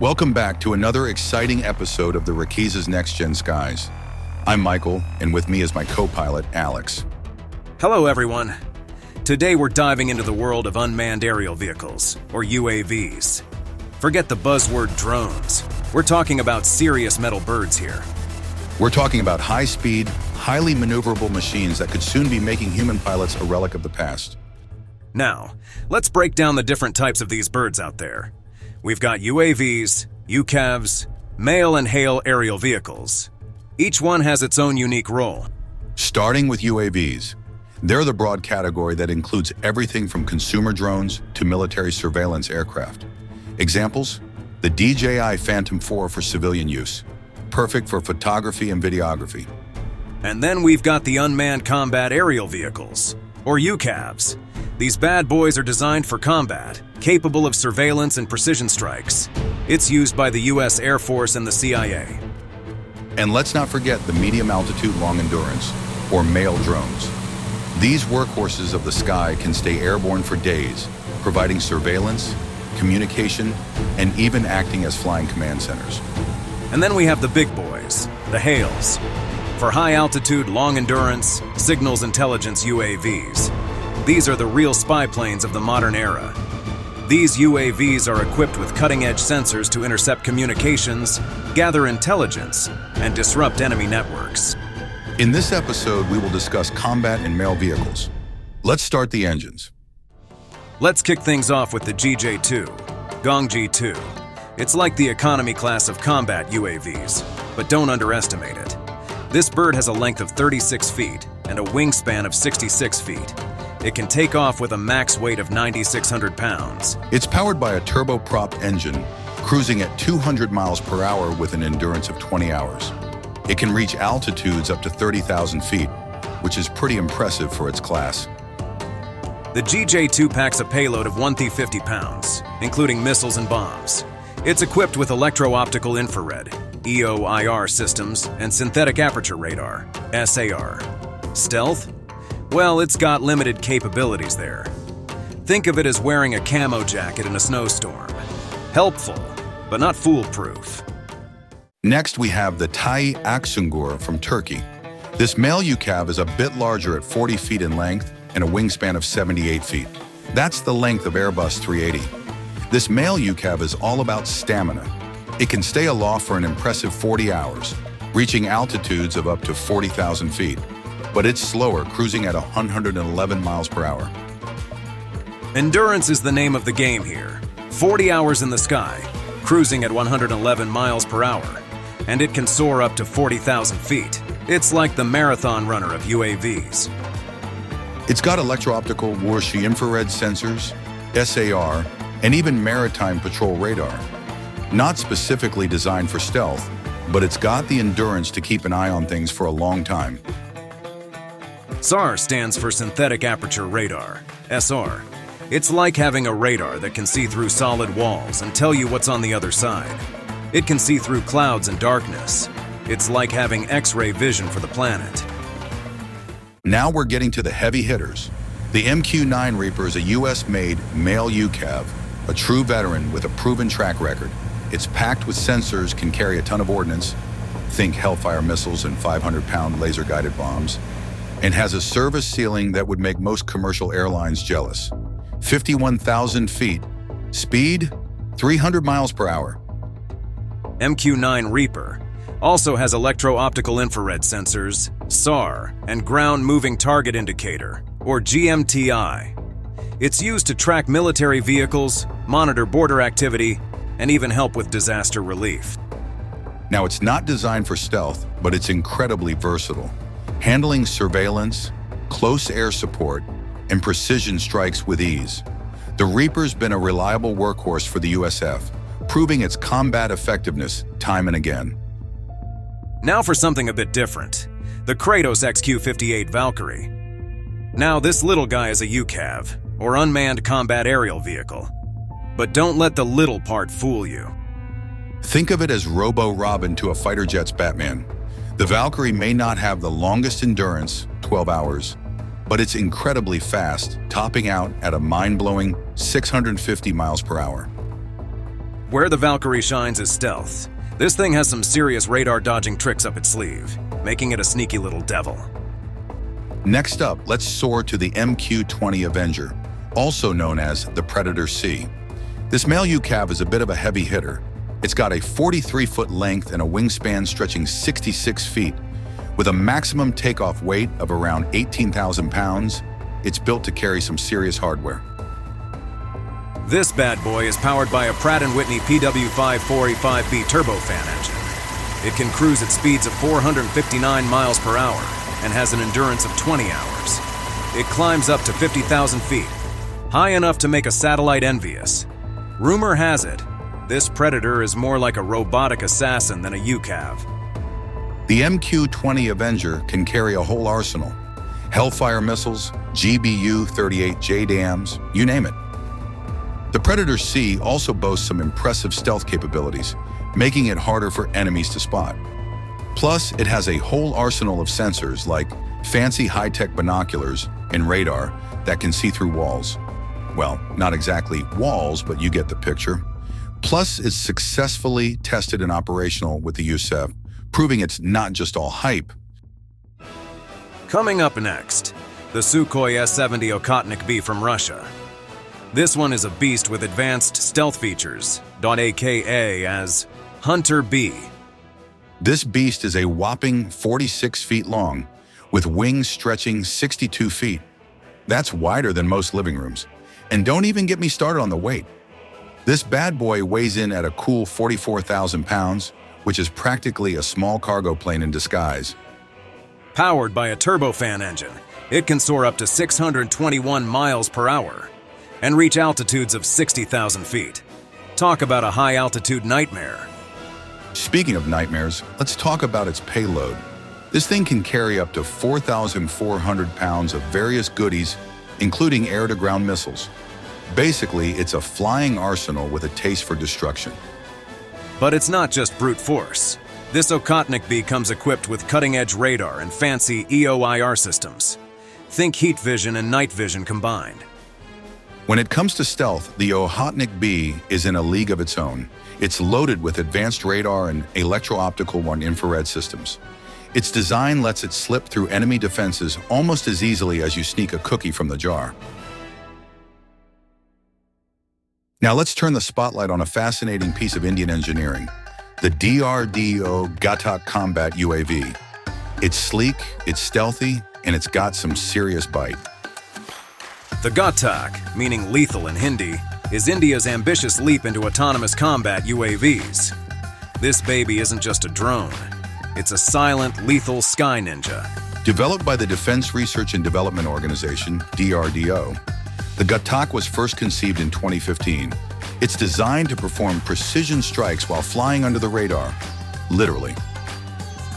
Welcome back to another exciting episode of the Rakiza's Next Gen Skies. I'm Michael, and with me is my co-pilot, Alex. Hello, everyone. Today we're diving into the world of unmanned aerial vehicles, or UAVs. Forget the buzzword drones. We're talking about serious metal birds here. We're talking about high-speed, highly maneuverable machines that could soon be making human pilots a relic of the past. Now, let's break down the different types of these birds out there. We've got UAVs, UCAVs, mail and hail aerial vehicles. Each one has its own unique role. Starting with UAVs. They're the broad category that includes everything from consumer drones to military surveillance aircraft. Examples? The DJI Phantom 4 for civilian use, perfect for photography and videography. And then we've got the unmanned combat aerial vehicles, or UCAVs. These bad boys are designed for combat, capable of surveillance and precision strikes. It's used by the U.S. Air Force and the CIA. And let's not forget the medium altitude long endurance, or MALE drones. These workhorses of the sky can stay airborne for days, providing surveillance, communication, and even acting as flying command centers. And then we have the big boys, the HALEs, for high altitude, long endurance, signals intelligence UAVs. These are the real spy planes of the modern era. These UAVs are equipped with cutting-edge sensors to intercept communications, gather intelligence, and disrupt enemy networks. In this episode, we will discuss combat and MALE vehicles. Let's start the engines. Let's kick things off with the GJ2, Gongji-2. It's like the economy class of combat UAVs, but don't underestimate it. This bird has a length of 36 feet and a wingspan of 66 feet. It can take off with a max weight of 9,600 pounds. It's powered by a turboprop engine, cruising at 200 miles per hour with an endurance of 20 hours. It can reach altitudes up to 30,000 feet, which is pretty impressive for its class. The GJ2 packs a payload of 150 pounds, including missiles and bombs. It's equipped with electro-optical infrared, EO/IR systems, and synthetic aperture radar, SAR. Stealth? Well, it's got limited capabilities there. Think of it as wearing a camo jacket in a snowstorm. Helpful, but not foolproof. Next, we have the TAI Aksungur from Turkey. This male UCAV is a bit larger at 40 feet in length and a wingspan of 78 feet. That's the length of Airbus 380. This male UCAV is all about stamina. It can stay aloft for an impressive 40 hours, reaching altitudes of up to 40,000 feet. But it's slower, cruising at 111 miles per hour. Endurance is the name of the game here. 40 hours in the sky, cruising at 111 miles per hour, and it can soar up to 40,000 feet. It's like the marathon runner of UAVs. It's got electro-optical Warshi infrared sensors, SAR, and even maritime patrol radar. Not specifically designed for stealth, but it's got the endurance to keep an eye on things for a long time. SAR stands for synthetic aperture radar, SR. It's like having a radar that can see through solid walls and tell you what's on the other side. It can see through clouds and darkness. It's like having X-ray vision for the planet. Now we're getting to the heavy hitters. The MQ-9 Reaper is a US-made male UCAV, a true veteran with a proven track record. It's packed with sensors, can carry a ton of ordnance, think Hellfire missiles and 500-pound laser-guided bombs, and has a service ceiling that would make most commercial airlines jealous. 51,000 feet. Speed, 300 miles per hour. MQ-9 Reaper also has electro-optical infrared sensors, SAR, and ground moving target indicator, or GMTI. It's used to track military vehicles, monitor border activity, and even help with disaster relief. Now, it's not designed for stealth, but it's incredibly versatile, handling surveillance, close air support, and precision strikes with ease. The Reaper's been a reliable workhorse for the USF, proving its combat effectiveness time and again. Now for something a bit different, the Kratos XQ-58 Valkyrie. Now this little guy is a UCAV, or unmanned combat aerial vehicle. But don't let the little part fool you. Think of it as Robo-Robin to a fighter jet's Batman. The Valkyrie may not have the longest endurance, 12 hours, but it's incredibly fast, topping out at a mind-blowing 650 miles per hour. Where the Valkyrie shines is stealth. This thing has some serious radar-dodging tricks up its sleeve, making it a sneaky little devil. Next up, let's soar to the MQ-20 Avenger, also known as the Predator C. This male UCAV is a bit of a heavy hitter. It's got a 43-foot length and a wingspan stretching 66 feet. With a maximum takeoff weight of around 18,000 pounds, it's built to carry some serious hardware. This bad boy is powered by a Pratt & Whitney PW5485B turbofan engine. It can cruise at speeds of 459 miles per hour and has an endurance of 20 hours. It climbs up to 50,000 feet, high enough to make a satellite envious. Rumor has it, this Predator is more like a robotic assassin than a UCAV. The MQ-20 Avenger can carry a whole arsenal. Hellfire missiles, GBU-38 JDAMs, you name it. The Predator C also boasts some impressive stealth capabilities, making it harder for enemies to spot. Plus, it has a whole arsenal of sensors like fancy high-tech binoculars and radar that can see through walls. Well, not exactly walls, but you get the picture. Plus, it's successfully tested and operational with the USEF, proving it's not just all hype. Coming up next, the Sukhoi S-70 Okhotnik-B from Russia. This one is a beast with advanced stealth features, aka as Hunter B. This beast is a whopping 46 feet long, with wings stretching 62 feet. That's wider than most living rooms. And don't even get me started on the weight. This bad boy weighs in at a cool 44,000 pounds, which is practically a small cargo plane in disguise. Powered by a turbofan engine, it can soar up to 621 miles per hour and reach altitudes of 60,000 feet. Talk about a high-altitude nightmare. Speaking of nightmares, let's talk about its payload. This thing can carry up to 4,400 pounds of various goodies, including air-to-ground missiles. Basically, it's a flying arsenal with a taste for destruction. But it's not just brute force. This Okhotnik-B comes equipped with cutting-edge radar and fancy EOIR systems. Think heat vision and night vision combined. When it comes to stealth, the Okhotnik-B is in a league of its own. It's loaded with advanced radar and electro-optical and infrared systems. Its design lets it slip through enemy defenses almost as easily as you sneak a cookie from the jar. Now let's turn the spotlight on a fascinating piece of Indian engineering, the DRDO Ghatak combat UAV. It's sleek, it's stealthy, and it's got some serious bite. The Ghatak, meaning lethal in Hindi, is India's ambitious leap into autonomous combat UAVs. This baby isn't just a drone. It's a silent, lethal sky ninja. Developed by the Defense Research and Development Organization, DRDO, the Ghatak was first conceived in 2015. It's designed to perform precision strikes while flying under the radar, literally.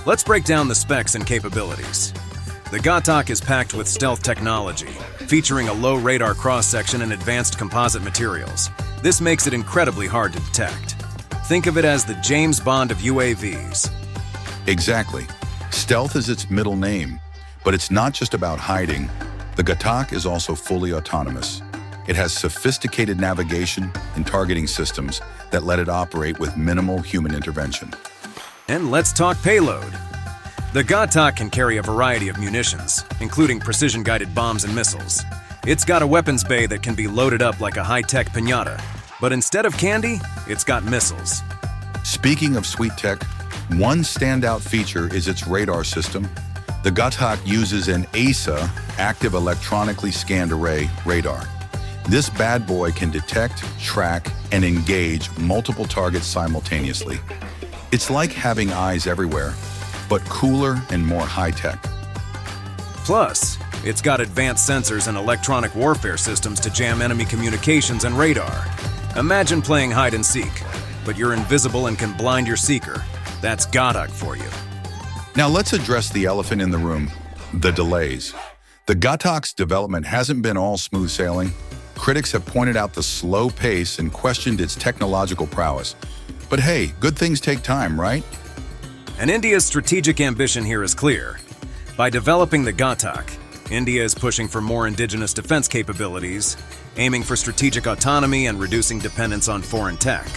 Let's break down the specs and capabilities. The Ghatak is packed with stealth technology, featuring a low radar cross-section and advanced composite materials. This makes it incredibly hard to detect. Think of it as the James Bond of UAVs. Exactly. Stealth is its middle name, but it's not just about hiding. The Ghatak is also fully autonomous. It has sophisticated navigation and targeting systems that let it operate with minimal human intervention. And let's talk payload. The Ghatak can carry a variety of munitions, including precision-guided bombs and missiles. It's got a weapons bay that can be loaded up like a high-tech piñata, but instead of candy, it's got missiles. Speaking of sweet tech, one standout feature is its radar system. The Ghatak uses an AESA, active electronically scanned array radar. This bad boy can detect, track, and engage multiple targets simultaneously. It's like having eyes everywhere, but cooler and more high-tech. Plus, it's got advanced sensors and electronic warfare systems to jam enemy communications and radar. Imagine playing hide-and-seek, but you're invisible and can blind your seeker. That's Ghatak for you. Now let's address the elephant in the room, the delays. The Ghatak's development hasn't been all smooth sailing. Critics have pointed out the slow pace and questioned its technological prowess. But hey, good things take time, right? And India's strategic ambition here is clear. By developing the Ghatak, India is pushing for more indigenous defense capabilities, aiming for strategic autonomy and reducing dependence on foreign tech.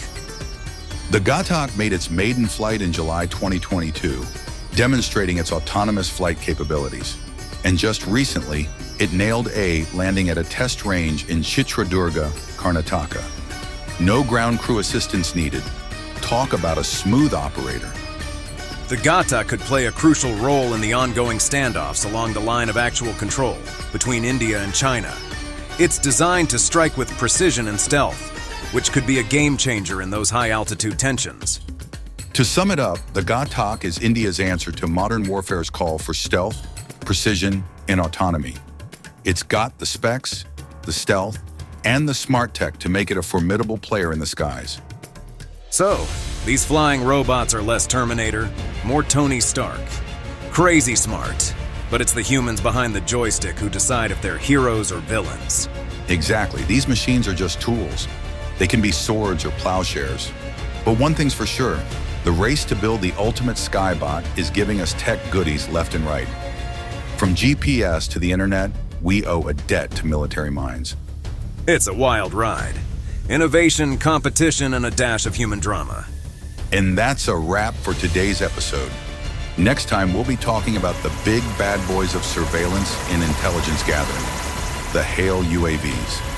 The Ghatak made its maiden flight in July 2022, demonstrating its autonomous flight capabilities. And just recently, it nailed A, landing at a test range in Chitradurga, Karnataka. No ground crew assistance needed. Talk about a smooth operator. The Ghatak could play a crucial role in the ongoing standoffs along the line of actual control between India and China. It's designed to strike with precision and stealth, which could be a game changer in those high-altitude tensions. To sum it up, the Ghatak is India's answer to modern warfare's call for stealth, precision, and autonomy. It's got the specs, the stealth, and the smart tech to make it a formidable player in the skies. So, these flying robots are less Terminator, more Tony Stark. Crazy smart, but it's the humans behind the joystick who decide if they're heroes or villains. Exactly. These machines are just tools. They can be swords or plowshares. But one thing's for sure, the race to build the ultimate skybot is giving us tech goodies left and right. From GPS to the internet, we owe a debt to military minds. It's a wild ride. Innovation, competition, and a dash of human drama. And that's a wrap for today's episode. Next time, we'll be talking about the big bad boys of surveillance and intelligence gathering, the Hail UAVs.